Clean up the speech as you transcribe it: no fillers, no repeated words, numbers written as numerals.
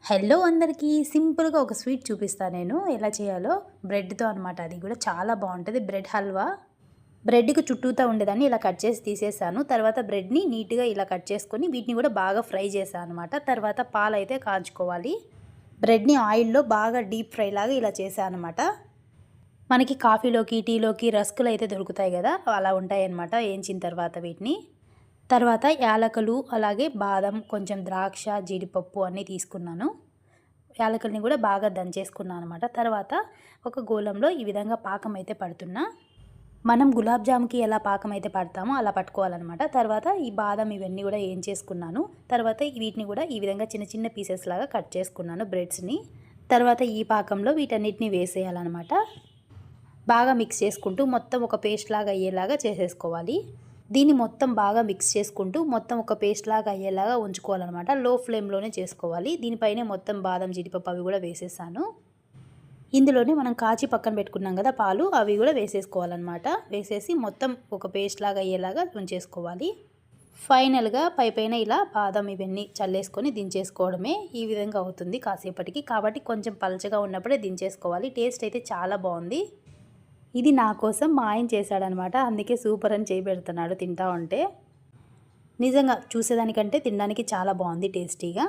Hello అందరికీ సింపుల్గా ఒక స్వీట్ చూపిస్తాను నేను ఎలా చేయాలో బ్రెడ్తో అనమాట. అది కూడా చాలా బాగుంటుంది. బ్రెడ్ హల్వా బ్రెడ్కి చుట్టూతా ఉండేదాన్ని ఇలా కట్ చేసి తీసేసాను. తర్వాత బ్రెడ్ని నీట్గా ఇలా కట్ చేసుకొని వీటిని కూడా బాగా ఫ్రై చేశాను అనమాట. తర్వాత పాలు అయితే కాంచుకోవాలి. బ్రెడ్ని ఆయిల్లో బాగా డీప్ ఫ్రై లాగా ఇలా చేశాను అనమాట. మనకి కాఫీలోకి టీలోకి రస్కులు అయితే దొరుకుతాయి కదా, అలా ఉంటాయి అన్నమాట వేయించిన తర్వాత వీటిని. తర్వాత యాలకులు అలాగే బాదం కొంచెం ద్రాక్ష జీడిపప్పు అన్నీ తీసుకున్నాను. యాలకుల్ని కూడా బాగా దంచేసుకున్నాను అనమాట. తర్వాత ఒక గోళంలో ఈ విధంగా పాకం అయితే పడుతున్నా. మనం గులాబ్ జామ్కి ఎలా పాకం అయితే పడతామో అలా పట్టుకోవాలన్నమాట. తర్వాత ఈ బాదం ఇవన్నీ కూడా ఏం చేసుకున్నాను. తర్వాత వీటిని కూడా ఈ విధంగా చిన్న చిన్న పీసెస్ లాగా కట్ చేసుకున్నాను బ్రెడ్స్ని. తర్వాత ఈ పాకంలో వీటన్నిటిని వేసేయాలన్నమాట. బాగా మిక్స్ చేసుకుంటూ మొత్తం ఒక పేస్ట్ లాగా అయ్యేలాగా చేసేసుకోవాలి. దీన్ని మొత్తం బాగా మిక్స్ చేసుకుంటూ మొత్తం ఒక పేస్ట్ లాగా అయ్యేలాగా ఉంచుకోవాలన్నమాట. లో ఫ్లేమ్లోనే చేసుకోవాలి. దీనిపైనే మొత్తం బాదం జీడిపప్పు అవి కూడా వేసేసాను. ఇందులోనే మనం కాచి పక్కన పెట్టుకున్నాం కదా పాలు, అవి కూడా వేసేసుకోవాలన్నమాట. వేసేసి మొత్తం ఒక పేస్ట్ లాగా అయ్యేలాగా ఉంచేసుకోవాలి. ఫైనల్గా పైన ఇలా బాదం ఇవన్నీ చల్లేసుకొని దించేసుకోవడమే. ఈ విధంగా అవుతుంది కాసేపటికి. కాబట్టి కొంచెం పలచగా ఉన్నప్పుడే దించేసుకోవాలి. టేస్ట్ అయితే చాలా బాగుంది. ఇది నా కోసం మా ఆయన చేశాడనమాట. అందుకే సూపర్ అని చేయి పెడుతున్నాడు తింటా ఉంటే. నిజంగా చూసేదానికంటే తినడానికి చాలా బాగుంది టేస్టీగా.